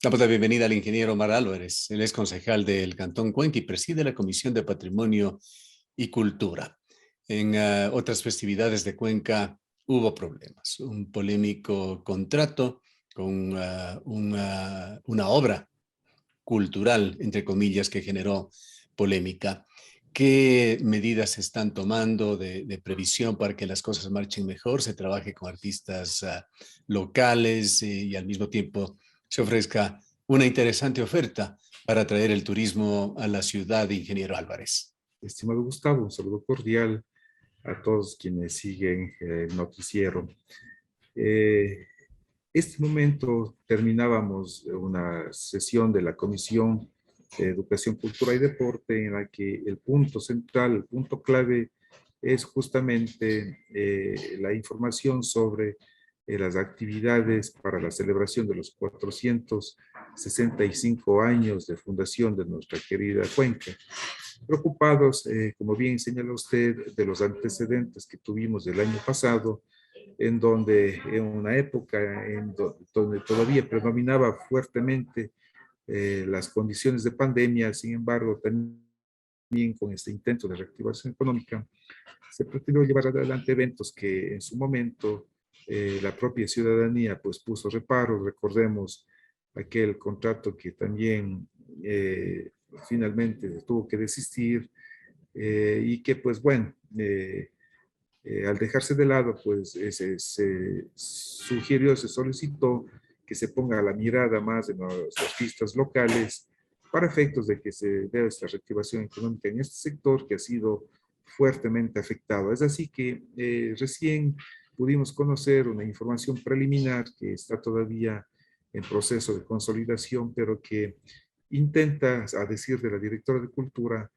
Damos la bienvenida al ingeniero Omar Álvarez. Él es concejal del Cantón Cuenca y preside la Comisión de Patrimonio y Cultura. En otras festividades de Cuenca hubo problemas. Un polémico contrato con una obra cultural, entre comillas, que generó polémica. ¿Qué medidas se están tomando de previsión para que las cosas marchen mejor, se trabaje con artistas locales y al mismo tiempo se ofrezca una interesante oferta para atraer el turismo a la ciudad de Ingeniero Álvarez? Estimado Gustavo, un saludo cordial a todos quienes siguen el noticiero. Eh, este momento terminábamos una sesión de la Comisión de Educación, Cultura y Deporte en la que el punto central, el punto clave es justamente la información sobre las actividades para la celebración de los 465 años de fundación de nuestra querida Cuenca. Preocupados, como bien señala usted, de los antecedentes que tuvimos del año pasado, en donde en una época donde todavía predominaba fuertemente las condiciones de pandemia. Sin embargo, también con este intento de reactivación económica, se pretendió llevar adelante eventos que en su momento la propia ciudadanía pues puso reparos. Recordemos aquel contrato que también finalmente tuvo que desistir, y que pues bueno, al dejarse de lado, pues se sugirió, se solicitó que se ponga la mirada más en los artistas locales para efectos de que se dé esta reactivación económica en este sector que ha sido fuertemente afectado. Es así que recién pudimos conocer una información preliminar que está todavía en proceso de consolidación, pero que intenta, a decir de la directora de Cultura,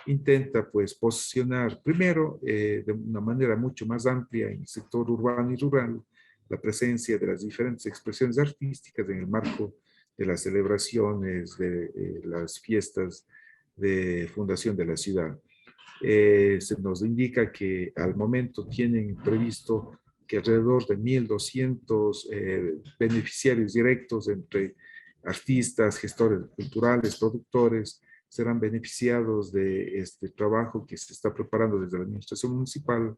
intenta pues posicionar primero de una manera mucho más amplia en el sector urbano y rural la presencia de las diferentes expresiones artísticas en el marco de las celebraciones de las fiestas de fundación de la ciudad. Se nos indica que al momento tienen previsto que alrededor de 1.200 beneficiarios directos entre artistas, gestores culturales, productores, serán beneficiados de este trabajo que se está preparando desde la administración municipal.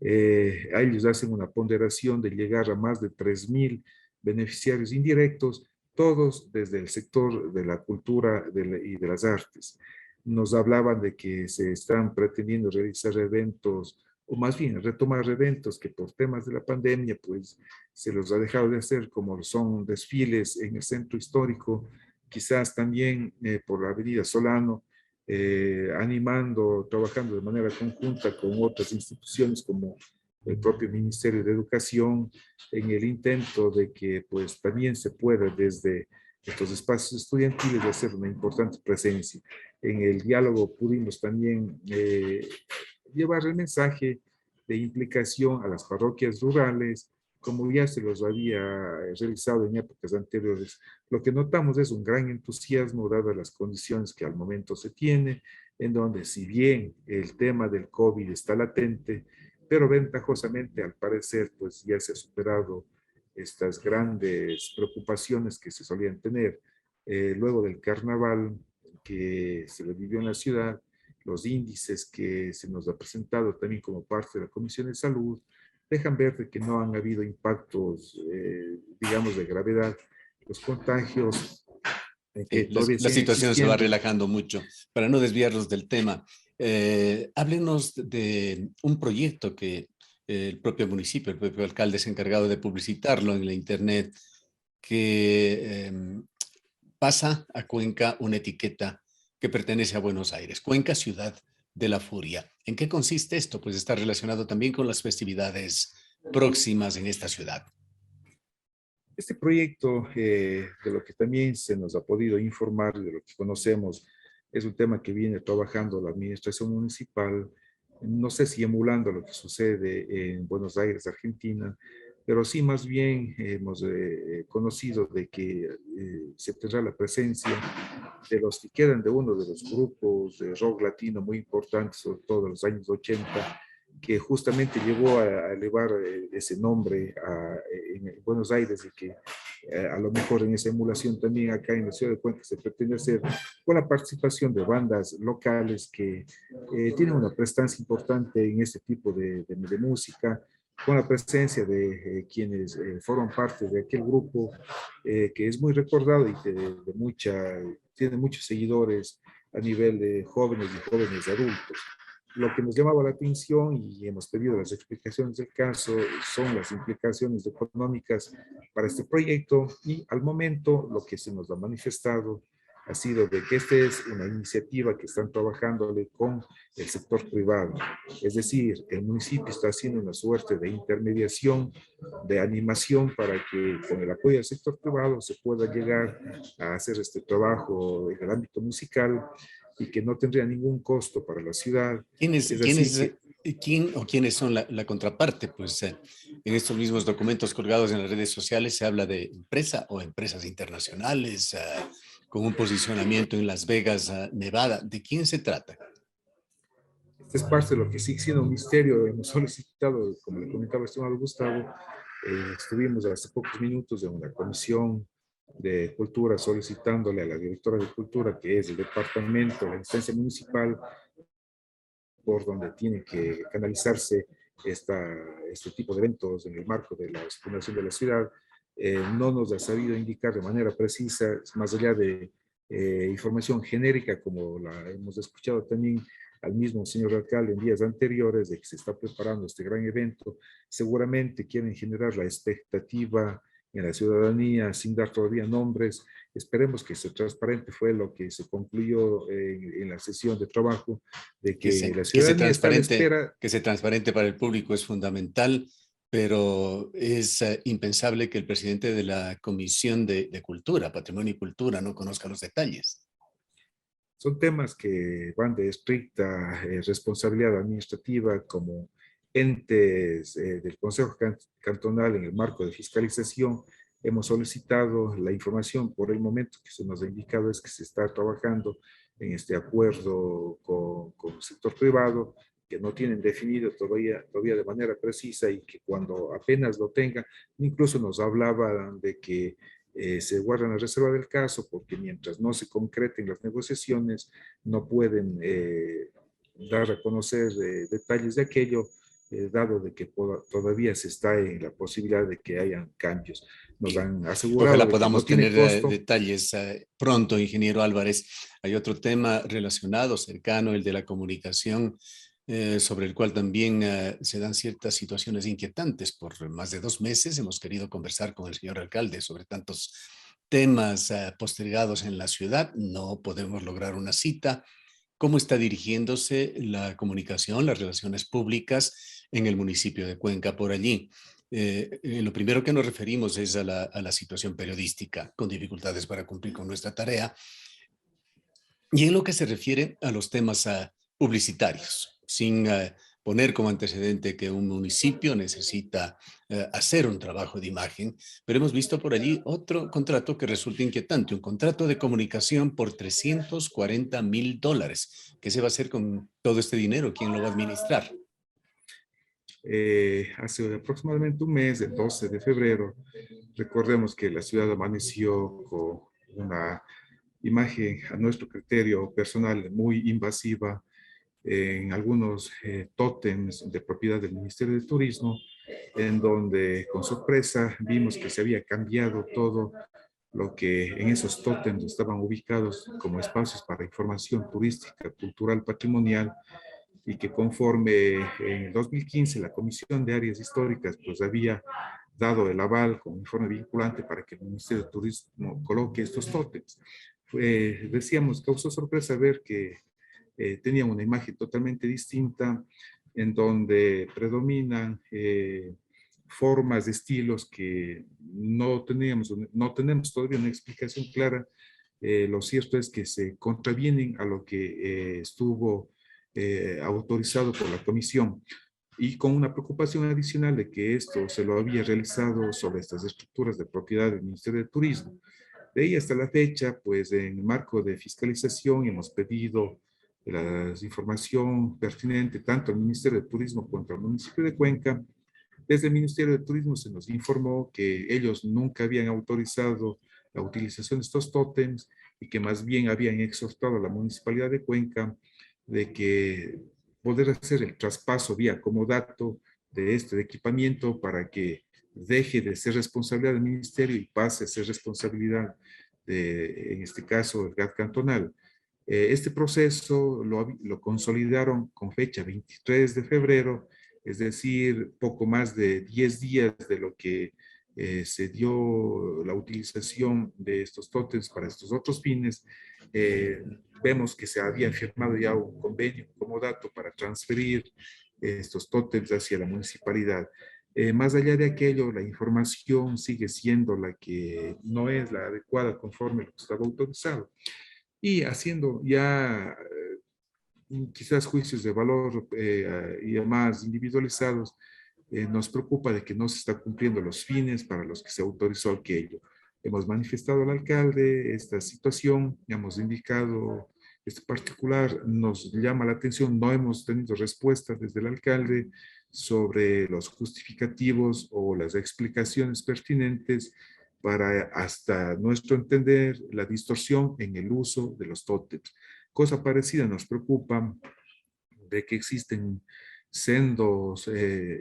A ellos hacen una ponderación de llegar a más de 3.000 beneficiarios indirectos, todos desde el sector de la cultura y de las artes. Nos hablaban de que se están pretendiendo realizar eventos, o más bien retomar eventos que por temas de la pandemia pues se los ha dejado de hacer, como son desfiles en el centro histórico, quizás también por la avenida Solano, animando, trabajando de manera conjunta con otras instituciones como el propio Ministerio de Educación, en el intento de que pues también se pueda desde estos espacios estudiantiles hacer una importante presencia. En el diálogo pudimos también llevar el mensaje de implicación a las parroquias rurales, como ya se los había realizado en épocas anteriores. Lo que notamos es un gran entusiasmo dadas las condiciones que al momento se tiene, en donde si bien el tema del COVID está latente, pero ventajosamente al parecer pues ya se ha superado estas grandes preocupaciones que se solían tener luego del carnaval que se le vivió en la ciudad. Los índices que se nos ha presentado también como parte de la Comisión de Salud dejan ver de que no han habido impactos, digamos, de gravedad. Los contagios que todavía La siguen situación se va existiendo. relajando mucho. Para no desviarnos del tema, háblenos de un proyecto que el propio municipio, el propio alcalde se ha encargado de publicitarlo en la internet, que pasa a Cuenca una etiqueta que pertenece a Buenos Aires, Cuenca Ciudad de la Furia. ¿En qué consiste esto? Pues está relacionado también con las festividades próximas en esta ciudad. Este proyecto, de lo que también se nos ha podido informar, de lo que conocemos, es un tema que viene trabajando la administración municipal, no sé si emulando lo que sucede en Buenos Aires, Argentina, pero sí más bien hemos conocido de que se tendrá la presencia de los que quedan de uno de los grupos de rock latino muy importantes, sobre todo en los años 80, que justamente llevó a elevar ese nombre en Buenos Aires y que a lo mejor en esa emulación también acá en la ciudad de Cuenca se pretende hacer con la participación de bandas locales que tienen una prestancia importante en este tipo de música, con la presencia de quienes forman parte de aquel grupo que es muy recordado y tiene muchos seguidores a nivel de jóvenes y jóvenes adultos. Lo que nos llamaba la atención y hemos pedido las explicaciones del caso son las implicaciones económicas para este proyecto y al momento lo que se nos ha manifestado ha sido de que esta es una iniciativa que están trabajándole con el sector privado. Es decir, el municipio está haciendo una suerte de intermediación, de animación para que con el apoyo del sector privado se pueda llegar a hacer este trabajo en el ámbito musical y que no tendría ningún costo para la ciudad. Es así que ¿Quién o quiénes son la contraparte? Pues en estos mismos documentos colgados en las redes sociales se habla de empresa o empresas internacionales con un posicionamiento en Las Vegas, Nevada. ¿De quién se trata? esta es parte de lo que sigue siendo un misterio. Hemos solicitado, como le comentaba el estimado Gustavo, estuvimos hace pocos minutos en una comisión de cultura solicitándole a la directora de cultura, que es el departamento, la instancia municipal, por donde tiene que canalizarse este tipo de eventos en el marco de la fundación de la ciudad. No nos ha sabido indicar de manera precisa, más allá de información genérica, como la hemos escuchado también al mismo señor alcalde en días anteriores, de que se está preparando este gran evento. Seguramente quieren generar la expectativa en la ciudadanía sin dar todavía nombres. Esperemos que sea transparente. Fue lo que se concluyó en la sesión de trabajo, de que la ciudadanía está a la espera. Que sea transparente para el público es fundamental, pero es impensable que el presidente de la Comisión de Cultura, Patrimonio y Cultura, no conozca los detalles. Son temas que van de estricta responsabilidad administrativa como entes del Consejo Cantonal en el marco de fiscalización. Hemos solicitado la información. Por el momento que se nos ha indicado es que se está trabajando en este acuerdo con el sector privado, que no tienen definido todavía de manera precisa y que cuando apenas lo tengan, incluso nos hablaban de que se guardan la reserva del caso porque mientras no se concreten las negociaciones no pueden dar a conocer detalles de aquello, dado de que todavía se está en la posibilidad de que hayan cambios. Nos han asegurado Ojalá de que no podamos tiene tener costo. detalles pronto, ingeniero Álvarez. Hay otro tema relacionado, cercano, el de la comunicación, sobre el cual también se dan ciertas situaciones inquietantes. Por más de 2 meses hemos querido conversar con el señor alcalde sobre tantos temas postergados en la ciudad. No podemos lograr una cita. ¿Cómo está dirigiéndose la comunicación, las relaciones públicas en el municipio de Cuenca por allí? Lo primero que nos referimos es a la situación periodística, con dificultades para cumplir con nuestra tarea, y en lo que se refiere a los temas publicitarios, sin poner como antecedente que un municipio necesita hacer un trabajo de imagen, pero hemos visto por allí otro contrato que resulta inquietante, un contrato de comunicación por $340,000. ¿Qué se va a hacer con todo este dinero? ¿Quién lo va a administrar? Hace aproximadamente un mes, el 12 de febrero, recordemos que la ciudad amaneció con una imagen a nuestro criterio personal muy invasiva en algunos tótems de propiedad del Ministerio de Turismo, en donde con sorpresa vimos que se había cambiado todo lo que en esos tótems estaban ubicados como espacios para información turística, cultural, patrimonial, y que conforme en el 2015 la Comisión de Áreas Históricas pues había dado el aval con informe vinculante para que el Ministerio de Turismo coloque estos tótems. Decíamos, causó sorpresa ver que tenían una imagen totalmente distinta, en donde predominan formas, estilos que no tenemos todavía una explicación clara. Lo cierto es que se contravienen a lo que estuvo autorizado por la comisión y con una preocupación adicional de que esto se lo había realizado sobre estas estructuras de propiedad del Ministerio de Turismo. De ahí hasta la fecha, pues en el marco de fiscalización hemos pedido la información pertinente tanto al Ministerio de Turismo como al municipio de Cuenca. Desde el Ministerio de Turismo se nos informó que ellos nunca habían autorizado la utilización de estos tótems y que más bien habían exhortado a la Municipalidad de Cuenca de que poder hacer el traspaso vía comodato de este equipamiento para que deje de ser responsabilidad del Ministerio y pase a ser responsabilidad de, en este caso, el GAT cantonal. Este proceso lo consolidaron con fecha 23 de febrero, es decir, poco más de 10 días de lo que se dio la utilización de estos tótems para estos otros fines. Vemos que se había firmado ya un convenio como dato para transferir estos tótems hacia la municipalidad. Más allá de aquello, la información sigue siendo la que no es la adecuada conforme a lo que estaba autorizado. Y haciendo ya quizás juicios de valor y además individualizados, nos preocupa de que no se está cumpliendo los fines para los que se autorizó aquello. Hemos manifestado al alcalde esta situación, hemos indicado este particular, nos llama la atención, no hemos tenido respuesta desde el alcalde sobre los justificativos o las explicaciones pertinentes para, hasta nuestro entender, la distorsión en el uso de los tótems. Cosa parecida nos preocupa de que existen sendos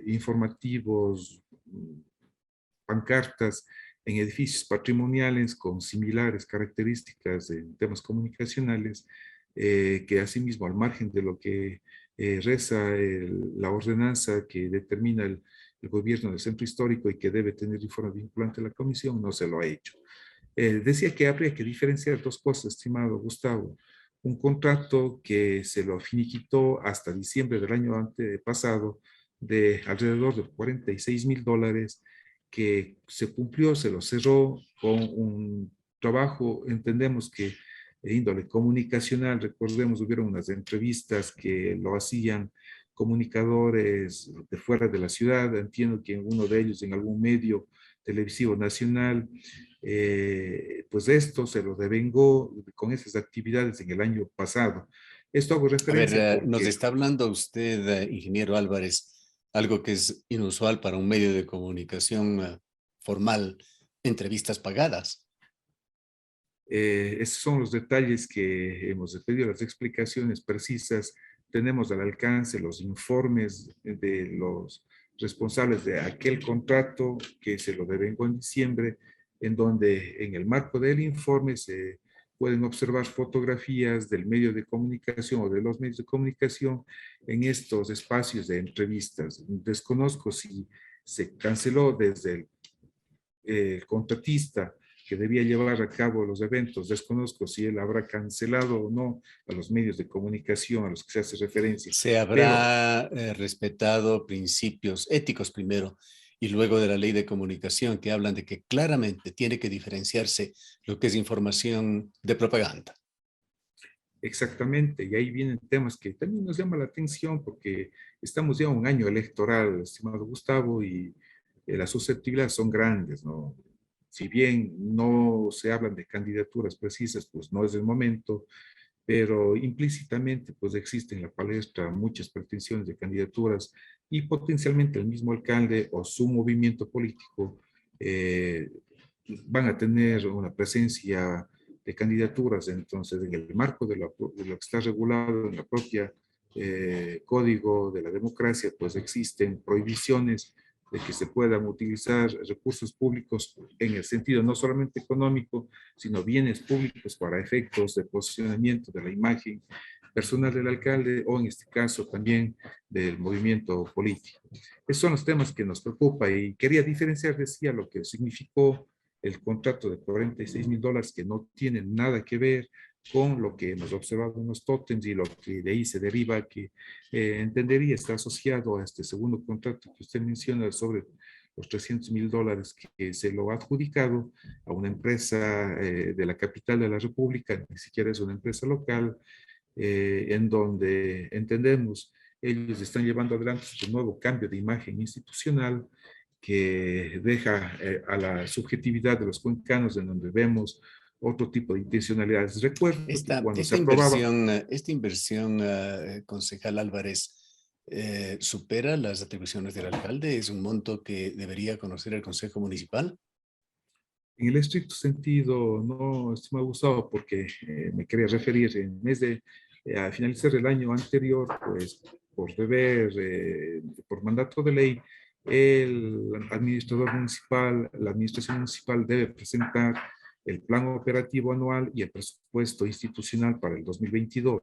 informativos, pancartas en edificios patrimoniales con similares características en temas comunicacionales, que asimismo al margen de lo que reza la ordenanza que determina el gobierno del centro histórico y que debe tener informe vinculante a la comisión, no se lo ha hecho. Decía que habría que diferenciar dos cosas, estimado Gustavo. Un contrato que se lo finiquitó hasta diciembre del año antepasado de alrededor de $46,000, que se cumplió, se lo cerró con un trabajo, entendemos que de índole comunicacional. Recordemos, hubieron unas entrevistas que lo hacían comunicadores de fuera de la ciudad, entiendo que uno de ellos en algún medio televisivo nacional, pues esto se lo devengó con esas actividades en el año pasado. Esto hago A ver, referencia nos porque está hablando usted, ingeniero Álvarez, algo que es inusual para un medio de comunicación formal, entrevistas pagadas. esos son los detalles que hemos pedido, las explicaciones precisas. Tenemos al alcance los informes de los responsables de aquel contrato que se lo devengó en diciembre, en donde en el marco del informe se pueden observar fotografías del medio de comunicación o de los medios de comunicación en estos espacios de entrevistas. Desconozco si se canceló desde el contratista que debía llevar a cabo los eventos. Desconozco si él habrá cancelado o no a los medios de comunicación a los que se hace referencia, Se pero habrá respetado principios éticos primero y luego de la ley de comunicación que hablan de que claramente tiene que diferenciarse lo que es información de propaganda. exactamente, y ahí vienen temas que también nos llaman la atención porque estamos ya un año electoral, estimado Gustavo, y las susceptibilidades son grandes, ¿no? Si bien no se hablan de candidaturas precisas, pues no es el momento, pero implícitamente pues existen en la palestra muchas pretensiones de candidaturas y potencialmente el mismo alcalde o su movimiento político eh, van a tener una presencia de candidaturas. Entonces, en el marco de lo que está regulado en la propia código de la democracia, pues existen prohibiciones de que se puedan utilizar recursos públicos en el sentido no solamente económico, sino bienes públicos para efectos de posicionamiento de la imagen personal del alcalde o en este caso también del movimiento político. Esos son los temas que nos preocupa y quería diferenciar, decía, lo que significó el contrato de $46,000 que no tienen nada que ver con lo que hemos observado en los tótems y lo que de ahí se deriva que entendería está asociado a este segundo contrato que usted menciona sobre los $300,000 que se lo ha adjudicado a una empresa de la capital de la República, ni siquiera es una empresa local, en donde entendemos ellos están llevando adelante este nuevo cambio de imagen institucional que deja a la subjetividad de los cuencanos, en donde vemos otro tipo de intencionalidades. Recuerdo que Esta, cuando se esta aprobaba, inversión, esta inversión, concejal Álvarez, ¿supera las atribuciones del alcalde? ¿Es un monto que debería conocer el Consejo Municipal? en el estricto sentido, no, estimado Gustavo, porque me quería referir en mes de, a finalizar el año anterior, pues por deber, por mandato de ley, el administrador municipal, la administración municipal debe presentar el plan operativo anual y el presupuesto institucional para el 2022.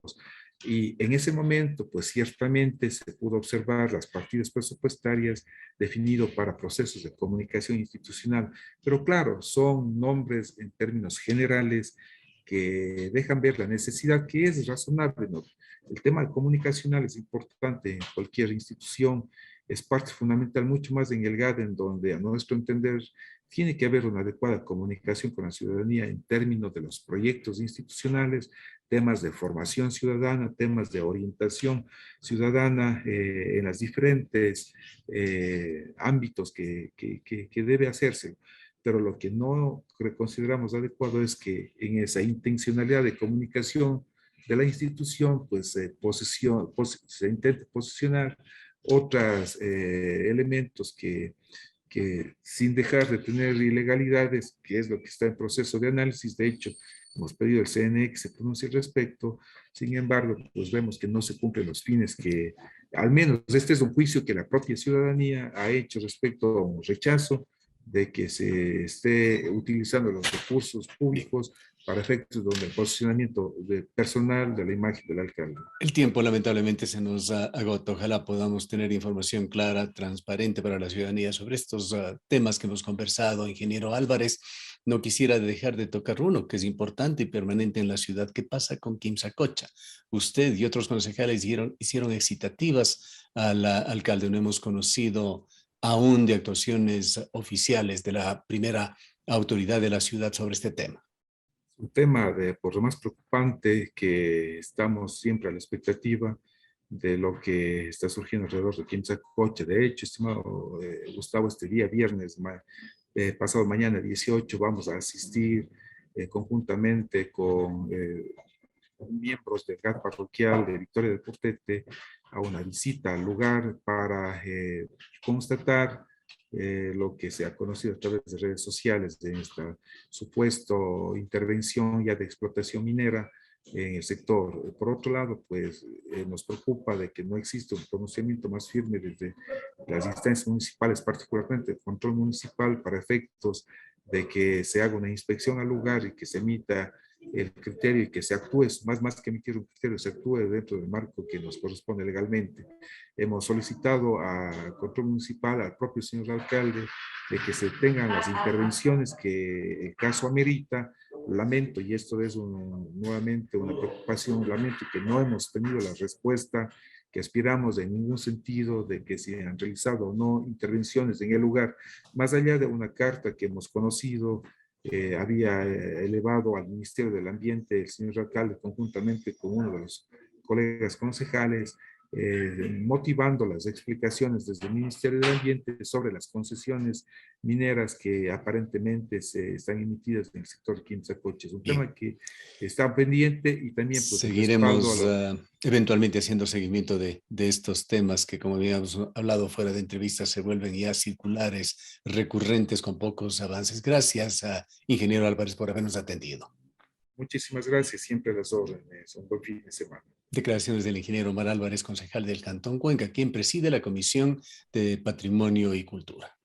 Y en ese momento, pues ciertamente se pudo observar las partidas presupuestarias definido para procesos de comunicación institucional. Pero claro, son nombres en términos generales que dejan ver la necesidad que es razonable, ¿no? El tema comunicacional es importante en cualquier institución, es parte fundamental, mucho más en el GAD, en donde a nuestro entender tiene que haber una adecuada comunicación con la ciudadanía en términos de los proyectos institucionales, temas de formación ciudadana, temas de orientación ciudadana en las diferentes ámbitos que debe hacerse. Pero lo que no consideramos adecuado es que en esa intencionalidad de comunicación de la institución, pues se intente posicionar otros elementos que sin dejar de tener ilegalidades, que es lo que está en proceso de análisis. De hecho, hemos pedido al CNE que se pronuncie al respecto. Sin embargo, pues vemos que no se cumplen los fines que, al menos este es un juicio que la propia ciudadanía ha hecho respecto a un rechazo de que se esté utilizando los recursos Bien. públicos para efectos donde el posicionamiento de personal de la imagen del alcalde. El tiempo lamentablemente se nos agota. Ojalá podamos tener información clara, transparente para la ciudadanía sobre estos temas que hemos conversado. Ingeniero Álvarez, no quisiera dejar de tocar uno que es importante y permanente en la ciudad. ¿Qué pasa con Quimsacocha? Usted y otros concejales hicieron excitativas al alcalde. No hemos conocido aún de actuaciones oficiales de la primera autoridad de la ciudad sobre este tema. Un tema de por lo más preocupante que estamos siempre a la expectativa de lo que está surgiendo alrededor de Quimsacocha. De hecho, estimado Gustavo, este día viernes, pasado mañana 18, vamos a asistir conjuntamente con miembros del GAT parroquial de Victoria del Portete a una visita al lugar para constatar lo que se ha conocido a través de redes sociales de esta supuesta intervención ya de explotación minera en el sector. Por otro lado, pues nos preocupa de que no existe un pronunciamiento más firme desde las instancias municipales, particularmente el control municipal, para efectos de que se haga una inspección al lugar y que se emita el criterio y que se actúe, más que emitir un criterio, se actúe dentro del marco que nos corresponde legalmente. Hemos solicitado al control municipal, al propio señor alcalde, de que se tengan las intervenciones que el caso amerita. Lamento, y esto es nuevamente una preocupación, lamento que no hemos tenido la respuesta que aspiramos en ningún sentido de que se han realizado o no intervenciones en el lugar, más allá de una carta que hemos conocido había elevado al Ministerio del Ambiente el señor alcalde conjuntamente con uno de los colegas concejales, motivando las explicaciones desde el Ministerio del Ambiente sobre las concesiones mineras que aparentemente se están emitidas en el sector Quimsacocha. Es un Bien. tema que está pendiente y también pues el respaldo a Seguiremos eventualmente haciendo seguimiento de estos temas que, como habíamos hablado fuera de entrevistas, se vuelven ya circulares, recurrentes con pocos avances. Gracias a ingeniero Álvarez por habernos atendido. Muchísimas gracias, siempre a las órdenes. Un buen fin de semana. Declaraciones del ingeniero Omar Álvarez, concejal del Cantón Cuenca, quien preside la Comisión de Patrimonio y Cultura.